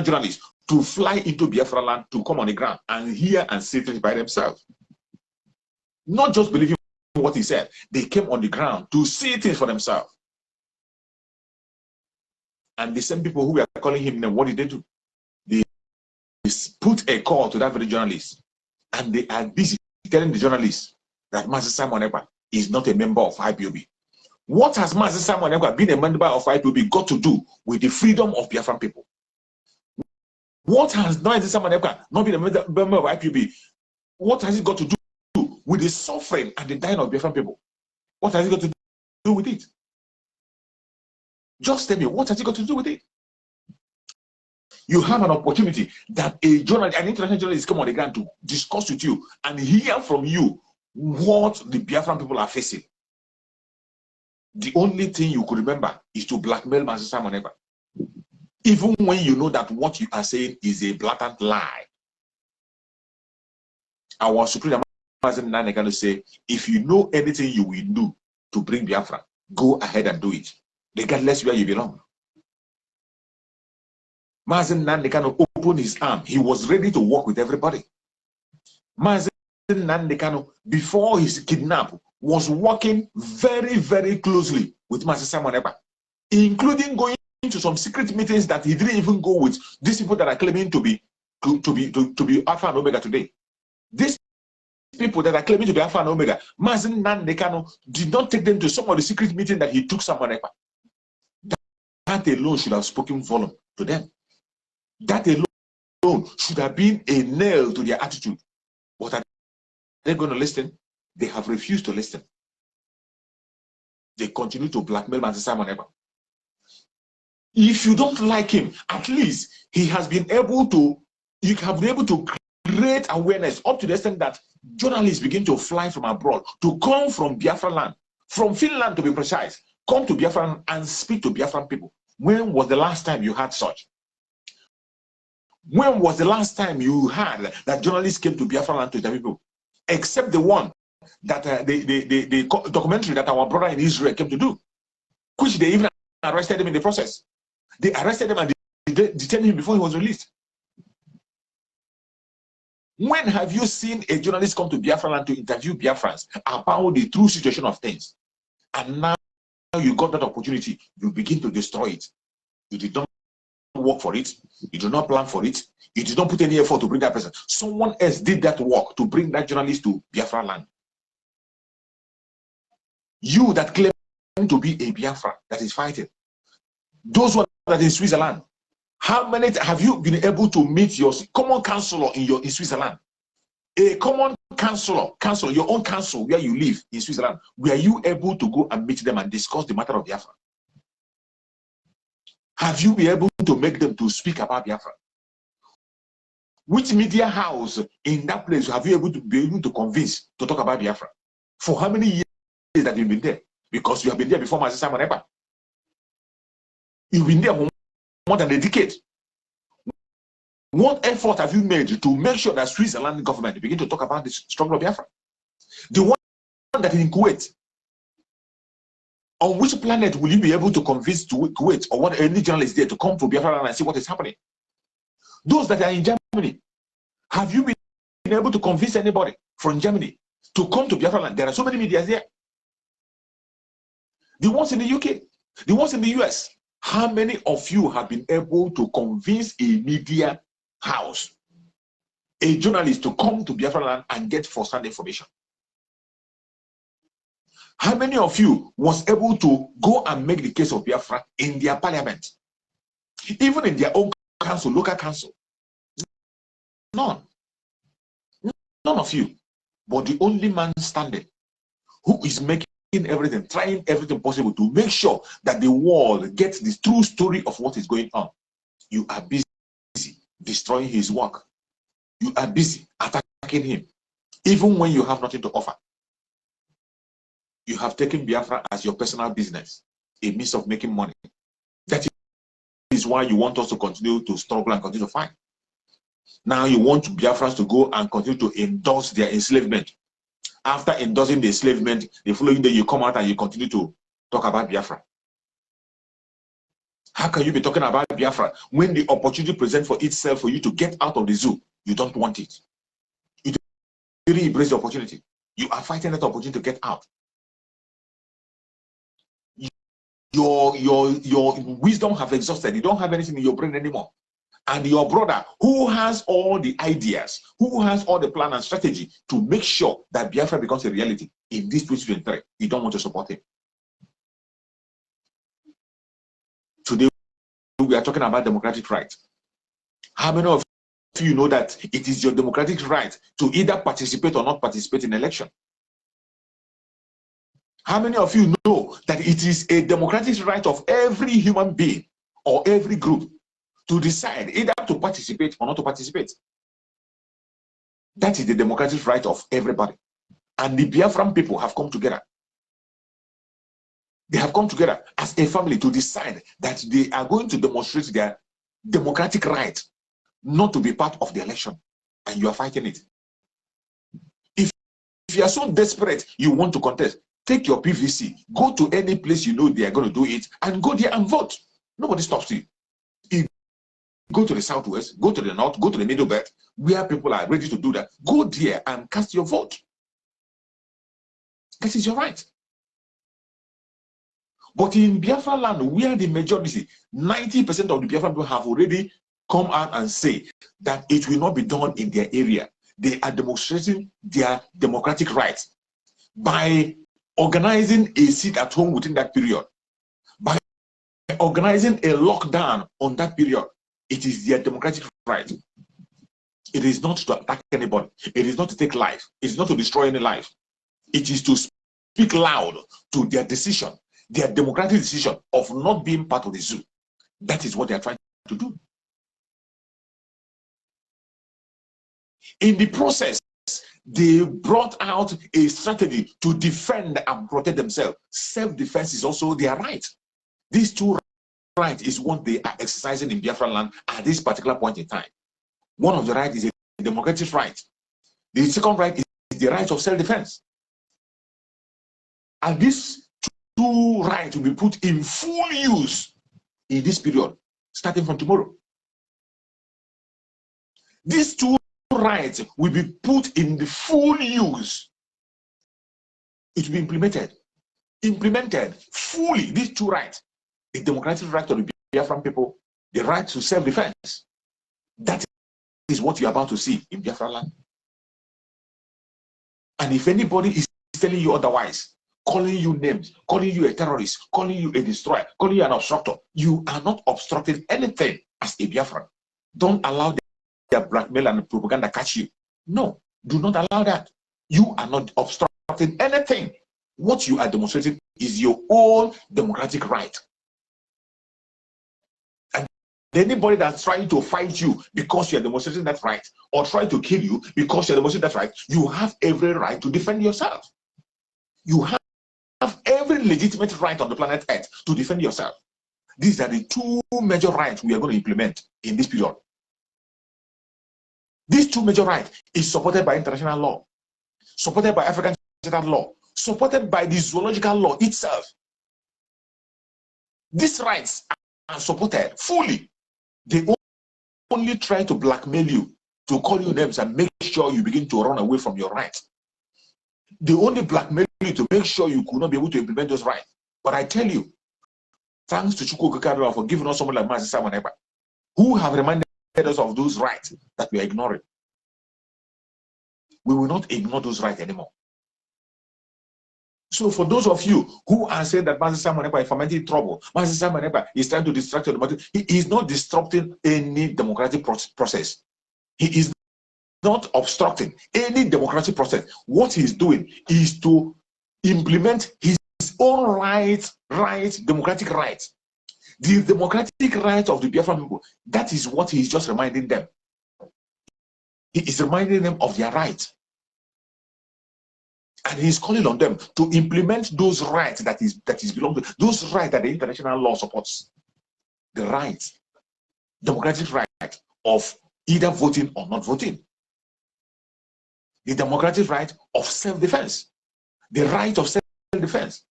journalists to fly into Biafra land to come on the ground and hear and see things by themselves. Not just believing what he said. They came on the ground to see things for themselves. And the same people who were calling him, then what did they do? They put a call to that very journalist. And they are busy telling the journalist that Master Simon Ekpa is not a member of IPOB. What has Master Simon Ekpa, being a member of IPOB, got to do with the freedom of Biafran people? What has Master Simon Ekpa, not being a member of IPOB, what has it got to do with the suffering and the dying of Biafran people? What has it got to do with it? Just tell me, what has it got to do with it? You have an opportunity that an international journalist come on the ground to discuss with you and hear from you what the Biafran people are facing. The only thing you could remember is to blackmail Master Simon Ekpa. Even when you know that what you are saying is a blatant lie. Our Supreme Master Nanekano say, if you know anything you will do to bring Biafra, go ahead and do it, regardless where you belong. Mazen Nandekano opened his arm. He was ready to work with everybody. Mazen Nandekano, before his kidnap, was working very, very closely with Master Simon Ekpa, including going to some secret meetings that he didn't even go with these people that are claiming to be Alpha and Omega today. These people that are claiming to be Alpha and Omega, Mazen Nandekano did not take them to some of the secret meetings that he took Simon Ekpa. That alone should have spoken volume to them. That alone should have been a nail to their attitude. But are they going to listen? They have refused to listen. They continue to blackmail Master Simon Ekpa. If you don't like him, at least he has been able to, you have been able to create awareness up to the extent that journalists begin to fly from abroad to come from Biafra land, from Finland to be precise, come to Biafra land and speak to Biafran people. When was the last time you had such? When was the last time you had that journalists came to Biafra land to the people? Except the one that the documentary that our brother in Israel came to do, which they even arrested him in the process. They arrested him and they detained him before he was released. When have you seen a journalist come to Biafra land to interview Biafrans about the true situation of things? And now you got that opportunity, you begin to destroy it. You did not work for it, you did not plan for it, you did not put any effort to bring that person. Someone else did that work to bring that journalist to Biafra land. You that claim to be a Biafra that is fighting, those one that is in Switzerland, how many have you been able to meet your common counselor in Switzerland? A common counselor, your own council where you live in Switzerland, were you able to go and meet them and discuss the matter of Biafra? Have you been able to make them to speak about Biafra? Which media house in that place have you been able to convince to talk about Biafra? For how many years that you've been there? Because you have been there before Master Simon Ekpa. You've been there for more than a decade. What effort have you made to make sure that Switzerland government begin to talk about this struggle of Biafra? The one that is in Kuwait. On which planet will you be able to convince Kuwait or what any journalist there to come to Biafra and see what is happening? Those that are in Germany, have you been able to convince anybody from Germany to come to Biafra land? There are so many media there. The ones in the UK, the ones in the US. How many of you have been able to convince a media house, a journalist to come to Biafra land and get first-hand information? How many of you was able to go and make the case of Biafra in their parliament, even in their own council, local council? None. None of you. But the only man standing who is making everything, trying everything possible to make sure that the world gets the true story of what is going on. You are busy destroying his work. You are busy attacking him, even when you have nothing to offer. You have taken Biafra as your personal business, a means of making money. That is why you want us to continue to struggle and continue to fight. Now you want Biafrans to go and continue to endorse their enslavement. After endorsing the enslavement, the following day you come out and you continue to talk about Biafra. How can you be talking about Biafra when the opportunity presents for itself for you to get out of the zoo? You don't want it. You don't really embrace the opportunity. You are fighting that opportunity to get out. Your wisdom have exhausted. You don't have anything in your brain anymore. And your brother, who has all the ideas, who has all the plan and strategy to make sure that Biafra becomes a reality in this 2023, you don't want to support him. Today, we are talking about democratic rights. How many of you know that it is your democratic right to either participate or not participate in election? How many of you know that it is a democratic right of every human being or every group to decide either to participate or not to participate? That is the democratic right of everybody. And the Biafran people have come together. They have come together as a family to decide that they are going to demonstrate their democratic right not to be part of the election. And you are fighting it. If you are so desperate, you want to contest, take your PVC, go to any place you know they are going to do it, and go there and vote. Nobody stops you. Go to the southwest, go to the north, go to the middle belt, where people are ready to do that. Go there and cast your vote. That is your right. But in Biafra land, where the majority, 90% of the Biafra people have already come out and say that it will not be done in their area. They are demonstrating their democratic rights by organizing a sit at home within that period, by organizing a lockdown on that period. It is their democratic right. It is not to attack anybody. It is not to take life. It is not to destroy any life. It is to speak loud to their decision, their democratic decision of not being part of the zoo. That is what they are trying to do. In the process, they brought out a strategy to defend and protect themselves. Self-defense is also their right. These two rights is what they are exercising in Biafra land at this particular point in time. One of the rights is a democratic right. The second right is the right of self-defense. And these two rights will be put in full use in this period, starting from tomorrow. These two rights will be put in the full use. It will be implemented fully. These two rights, the democratic right of the Biafran people, the right to self-defense. That is what you're about to see in Biafra land. And if anybody is telling you otherwise, calling you names, calling you a terrorist, calling you a destroyer, calling you an obstructor, you are not obstructing anything as a Biafran. Don't allow their blackmail and propaganda catch you. No, do not allow that. You are not obstructing anything. What you are demonstrating is your own democratic right. And anybody that's trying to fight you because you're demonstrating that right, or trying to kill you because you're demonstrating that right, you have every right to defend yourself. You have every legitimate right on the planet Earth to defend yourself. These are the two major rights we are going to implement in this period. These two major rights is supported by international law, supported by African standard law, supported by the zoological law itself. These rights are supported fully. They only try to blackmail you, to call you names and make sure you begin to run away from your rights. They only blackmail you to make sure you could not be able to implement those rights. But I tell you, thanks to Chukwu Okeke for giving us someone like Mazi Simon Ekpa, who have reminded us of those rights that we are ignoring. We will not ignore those rights anymore. So for those of you who are saying that Mazi Simon Ekpa is fomenting trouble, Mazi Simon Ekpa is trying to distract you, he is not disrupting any democratic process. He is not obstructing any democratic process. What he is doing is to implement his own democratic rights. The democratic rights of the Biafran people, that is what he is just reminding them. He is reminding them of their rights. And he is calling on them to implement those rights that is belong to, those rights that the international law supports. The rights, democratic right of either voting or not voting. The democratic right of self-defense. The right of self-defense.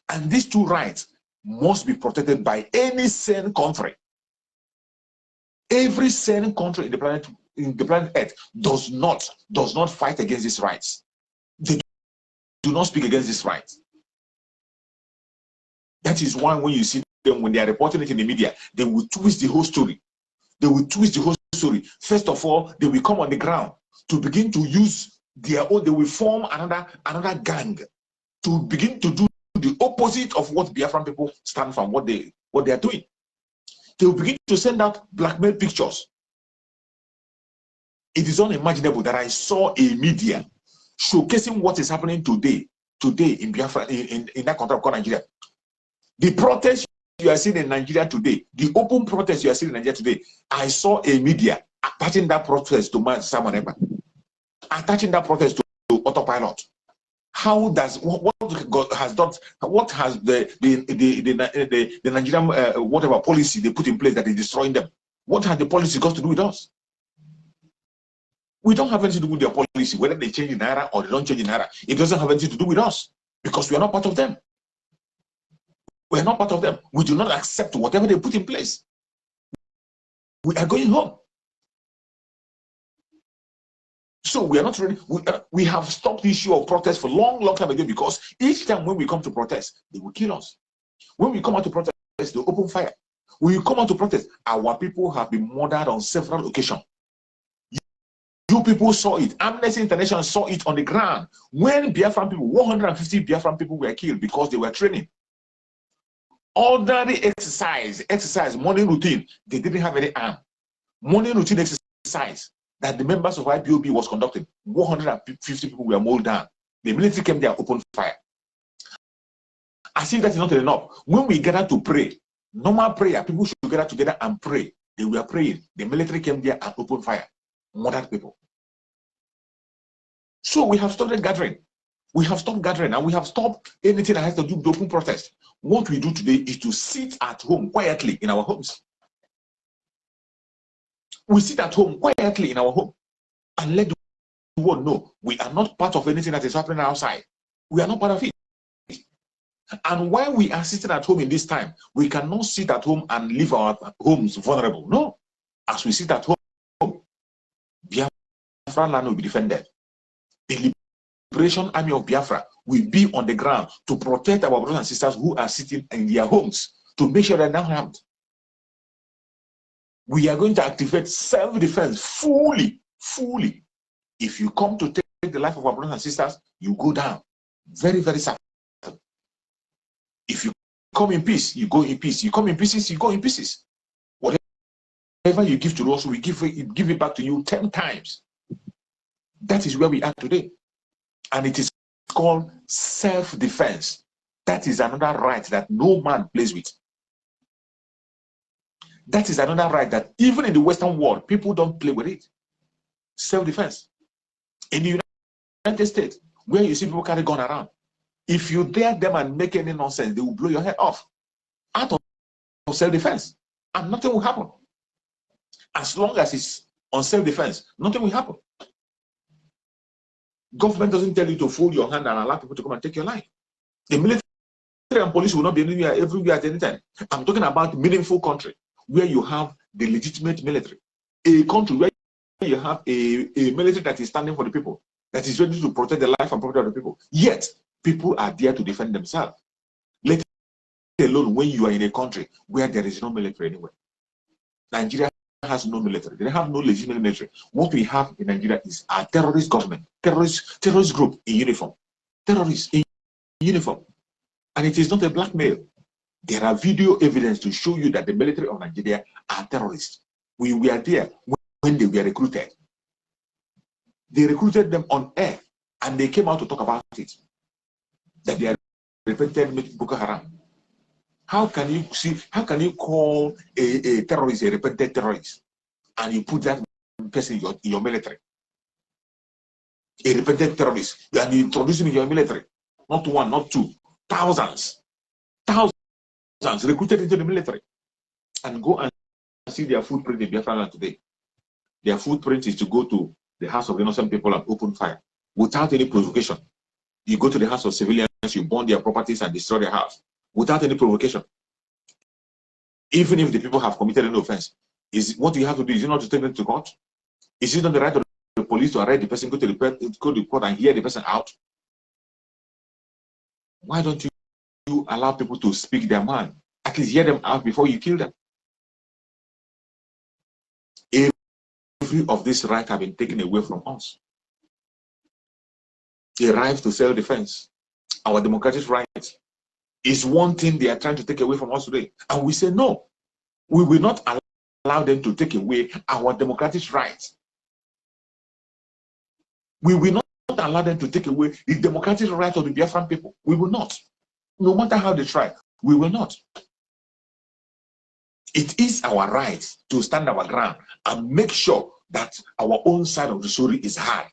And these two rights, must be protected by any sane country. Every sane country in the planet Earth does not fight against these rights. They do not speak against these rights. That is why when you see them, when they are reporting it in the media, they will twist the whole story. They will twist the whole story. First of all, they will come on the ground to begin to use their own. They will form another gang to begin to do the opposite of what Biafran people stand for, what they are doing. They will begin to send out blackmail pictures. It is unimaginable that I saw a media showcasing what is happening today in Biafra, in that country called Nigeria. The protests you are seeing in Nigeria today, the open protests you are seeing in Nigeria today, I saw a media attaching that protest to Simon Ekpa, attaching that protest to autopilot. How does what has done? What has the Nigerian whatever policy they put in place that is destroying them? What has the policy got to do with us? We don't have anything to do with their policy, whether they change in naira or they don't change in naira. It doesn't have anything to do with us because we are not part of them. We are not part of them. We do not accept whatever they put in place. We are going home. So we are not ready. We have stopped the issue of protest for a long time ago because each time when we come to protest, they will kill us. When we come out to protest, they open fire. When you come out to protest, our people have been murdered on several occasions. You people saw it. Amnesty International saw it on the ground. When Biafran people, 150 Biafran people were killed because they were training. Ordinary exercise, morning routine, they didn't have any arm. Morning routine exercise that the members of IPOB was conducting, 150 people were mowed down. The military came there, opened fire. As if that is not enough. When we gather to pray, normal prayer, people should gather together and pray. They were praying. The military came there and opened fire. Murdered people. So we have started gathering. We have stopped gathering and we have stopped anything that has to do with open protest. What we do today is to sit at home quietly in our homes. We sit at home quietly in our home and let the world know we are not part of anything that is happening outside. We are not part of it. And while we are sitting at home in this time, we cannot sit at home and leave our homes vulnerable. No. As we sit at home, Biafra land will be defended. The Liberation Army of Biafra will be on the ground to protect our brothers and sisters who are sitting in their homes to make sure they're not harmed. We are going to activate self-defense fully. If you come to take the life of our brothers and sisters, you go down. Very, very sad. If you come in peace, you go in peace. You come in pieces, you go in pieces. Whatever you give to us, we give it back to you 10 times. That is where we are today. And it is called self-defense. That is another right that no man plays with. That is another right that even in the Western world, people don't play with it. Self-defense. In the United States, where you see people carry gun around, if you dare them and make any nonsense, they will blow your head off. Out of self-defense. And nothing will happen. As long as it's on self-defense, nothing will happen. Government doesn't tell you to fold your hand and allow people to come and take your life. The military and police will not be everywhere at any time. I'm talking about a meaningful country where you have the legitimate military. A country where you have a military that is standing for the people, that is ready to protect the life and property of the people. Yet, people are there to defend themselves. Let alone when you are in a country where there is no military anywhere. Nigeria has no military. They have no legitimate military. What we have in Nigeria is a terrorist government, terrorist group in uniform. Terrorists in uniform. And it is not a blackmail. There are video evidence to show you that the military of Nigeria are terrorists. We were there when they were recruited. They recruited them on air and they came out to talk about it. That they are repentant Boko Haram. How can you call a terrorist a repentant terrorist and you put that person in your military? A repentant terrorist, and you introduce him in your military. Not one, not two, thousands recruited into the military. And go and see their footprint in Biafra land today. Their footprint is to go to the house of innocent people and open fire without any provocation. You go to the house of civilians, you burn their properties and destroy their house without any provocation. even if the people have committed an offense, is what you have to do is not to take them to court? Is it not the right of the police to arrest the person, go to the court and hear the person out? Why don't you allow people to speak their mind? At least hear them out before you kill them. Every of these rights have been taken away from us. The right to self-defense, our democratic rights, is one thing they are trying to take away from us today. And we say, no, we will not allow them to take away our democratic rights. We will not allow them to take away the democratic right of the Biafran people. We will not. No matter how they try, we will not. It is our right to stand our ground and make sure that our own side of the story is hard.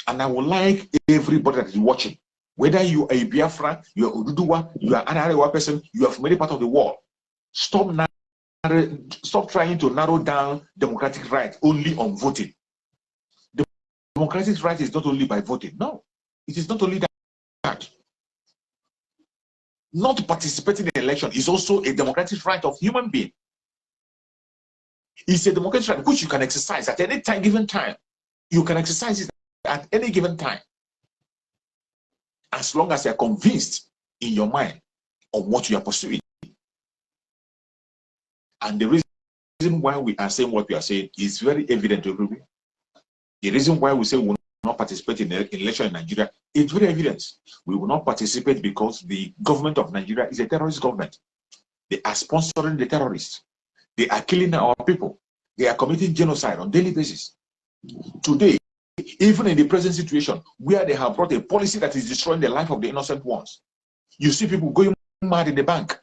And I would like everybody that is watching, whether you are a Biafra, you are Oduduwa, you are an Arewa person, you are from any part of the world, stop trying to narrow down democratic rights only on voting. The democratic right is not only by voting. No, it is not only that. Not participating in election is also a democratic right of human being. It's a democratic right which you can exercise at any time, given time. You can exercise it at any given time, as long as you are convinced in your mind of what you are pursuing. And the reason why we are saying what we are saying is very evident to everyone. The reason why we say we will not participate in the election in Nigeria is very evident. We will not participate because the government of Nigeria is a terrorist government. They are sponsoring the terrorists. They are killing our people. They are committing genocide on a daily basis. Today, even in the present situation where they have brought a policy that is destroying the life of the innocent ones, you see people going mad in the bank.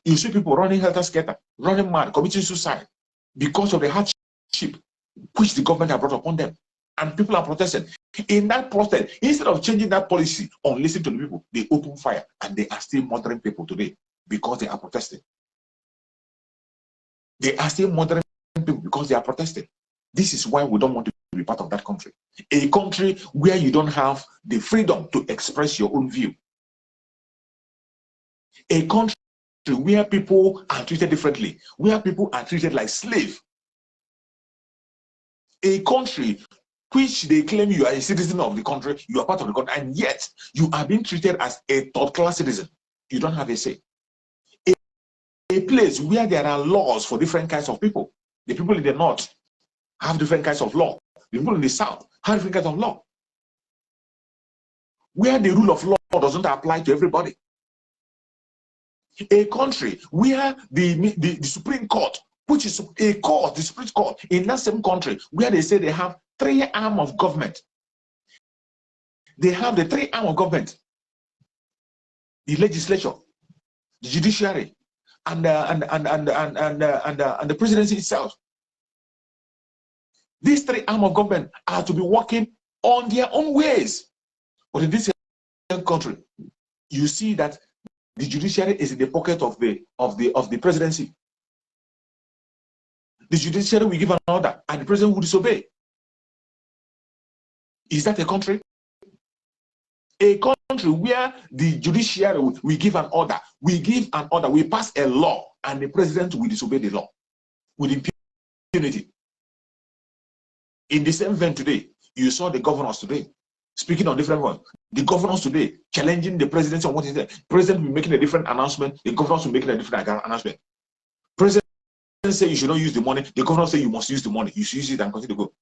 You see people running helter-skelter, running mad, committing suicide because of the hardship which the government has brought upon them. And people are protesting. In that protest, instead of changing that policy on listening to the people, they open fire and they are still murdering people today because they are protesting. They are still murdering people because they are protesting. This is why we don't want to be part of that country. A country where you don't have the freedom to express your own view. A country where people are treated differently, where people are treated like slaves. A country which they claim you are a citizen of the country, you are part of the country, and yet you are being treated as a third-class citizen. You don't have a say. A place where there are laws for different kinds of people. The people in the north have different kinds of law. The people in the south have different kinds of law. Where the rule of law doesn't apply to everybody. A country where the Supreme Court, which is a court, the Supreme Court, in that same country, where they say they have three arms of government. They have the three arms of government: the legislature, the judiciary, and the presidency itself. These three arms of government are to be working on their own ways. But in this country, you see that the judiciary is in the pocket of the presidency. The judiciary will give an order and the president will disobey. Is that a country? A country where the judiciary will give an order, we pass a law, and the president will disobey the law with impunity. In the same vein today, you saw the governors today speaking on different ones. The governors today challenging the presidency on what is there. President will be making a different announcement. The governors will be making a different announcement. President say you should not use the money. The governor say you must use the money. You should use it and continue to go.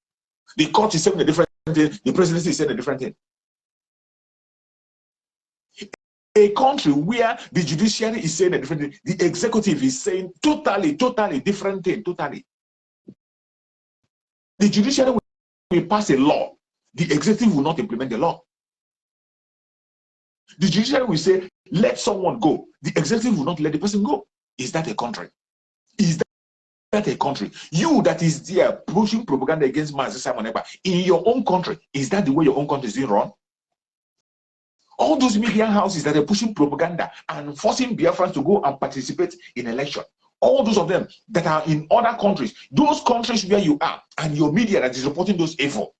The court is saying a different thing. The presidency is saying a different thing. A country where the judiciary is saying a different thing, the executive is saying totally different thing. Totally. The judiciary will pass a law. The executive will not implement the law. The judiciary will say, let someone go. The executive will not let the person go. Is that a country? Is that a country? You that is there pushing propaganda against Mazi Simon Ekpa in your own country, is that the way your own country is being run? All those media houses that are pushing propaganda and forcing Biafrans to go and participate in election, all those of them that are in other countries, those countries where you are, and your media that is reporting those evil,